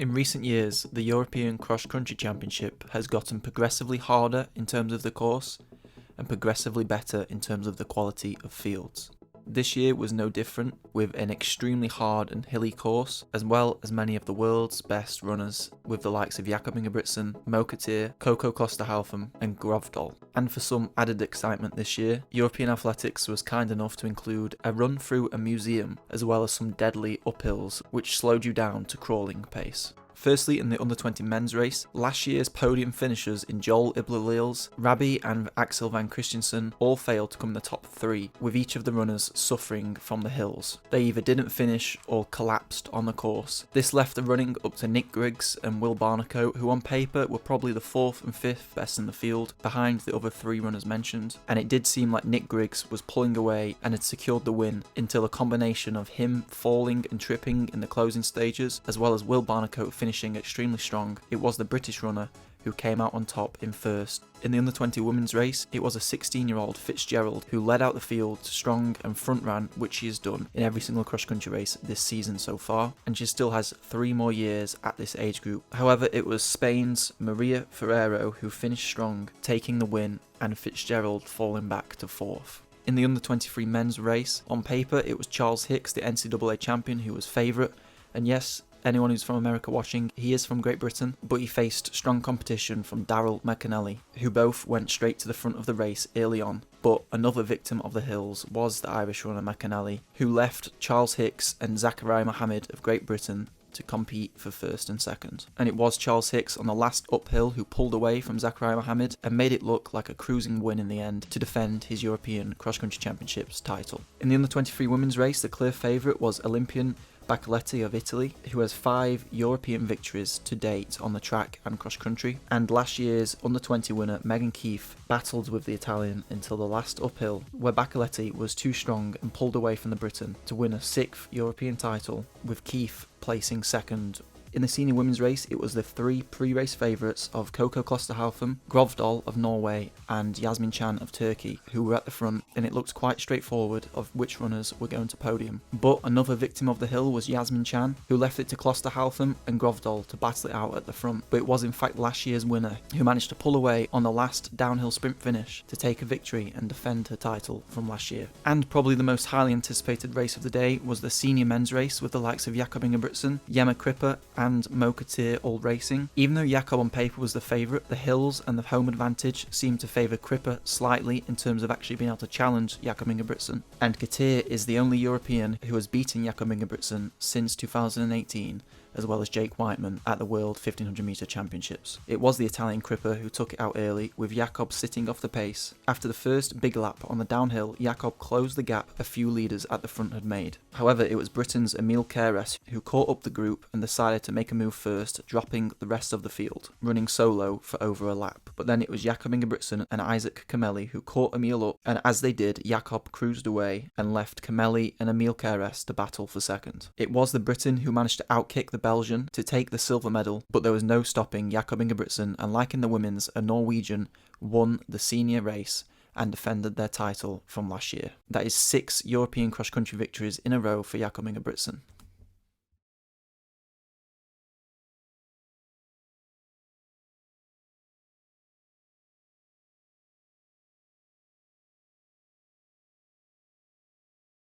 In recent years, the European Cross Country Championship has gotten progressively harder in terms of the course and progressively better in terms of the quality of fields. This year was no different, with an extremely hard and hilly course, as well as many of the world's best runners, with the likes of Jakob Ingebrigtsen, Mokatir, Coco Klosterhalfen and Grovdal. And for some added excitement this year, European Athletics was kind enough to include a run through a museum, as well as some deadly uphills, which slowed you down to crawling pace. Firstly, in the under-20 men's race, last year's podium finishers in Joel Ibler-Leels, Rabbi and Axel van Christensen all failed to come in the top 3, with each of the runners suffering from the hills. They either didn't finish or collapsed on the course. This left the running up to Nick Griggs and Will Barnicoat, who on paper were probably the 4th and 5th best in the field, behind the other 3 runners mentioned, and it did seem like Nick Griggs was pulling away and had secured the win until a combination of him falling and tripping in the closing stages, as well as Will Barnicoat finishing extremely strong. It was the British runner who came out on top in first. In the under-20 women's race, it was a 16-year-old Fitzgerald who led out the field strong and front ran, which she has done in every single cross-country race this season so far, and she still has 3 more years at this age group. However, it was Spain's Maria Forero who finished strong, taking the win, and Fitzgerald falling back to 4th. In the under-23 men's race, on paper it was Charles Hicks, the NCAA champion, who was favourite, and yes, anyone who's from America watching, he is from Great Britain, but he faced strong competition from Daryl McAnally, who both went straight to the front of the race early on. But another victim of the hills was the Irish runner McAnally, who left Charles Hicks and Zachariah Mohammed of Great Britain to compete for first and second. And it was Charles Hicks on the last uphill who pulled away from Zachariah Mohammed and made it look like a cruising win in the end to defend his European Cross Country Championships title. In the under-23 women's race, the clear favourite was Olympian Battocletti of Italy, who has 5 European victories to date on the track and cross country, and last year's under-20 winner Megan Keefe battled with the Italian until the last uphill, where Battocletti was too strong and pulled away from the Briton to win a 6th European title, with Keefe placing second. In the senior women's race, it was the 3 pre-race favourites of Coco Klosterhalfen, Grovdal of Norway and Yasmin Can of Turkey who were at the front, and it looked quite straightforward of which runners were going to podium. But another victim of the hill was Yasmin Can, who left it to Klosterhalfen and Grovdal to battle it out at the front, but it was in fact last year's winner who managed to pull away on the last downhill sprint finish to take a victory and defend her title from last year. And probably the most highly anticipated race of the day was the senior men's race with the likes of Jakob Ingebrigtsen, Jemma Kripper and Mokatir all racing. Even though Jakob on paper was the favourite, the hills and the home advantage seemed to favour Kripper slightly in terms of actually being able to challenge Jakob Ingebrigtsen, and Katir is the only European who has beaten Jakob Ingebrigtsen since 2018, as well as Jake Whiteman at the World 1500 metre Championships. It was the Italian Kripper who took it out early, with Jakob sitting off the pace. After the first big lap on the downhill, Jakob closed the gap a few leaders at the front had made. However, it was Britain's Emil Keres who caught up the group and decided to make a move first, dropping the rest of the field, running solo for over a lap. But then it was Jakob Ingebrigtsen and Isaac Kameli who caught Emil up, and as they did, Jakob cruised away and left Kameli and Emil Keres to battle for second. It was the Briton who managed to outkick the Belgian to take the silver medal, but there was no stopping Jakob Ingebrigtsen, and like in the women's, a Norwegian won the senior race and defended their title from last year. That is 6 European cross-country victories in a row for Jakob Ingebrigtsen.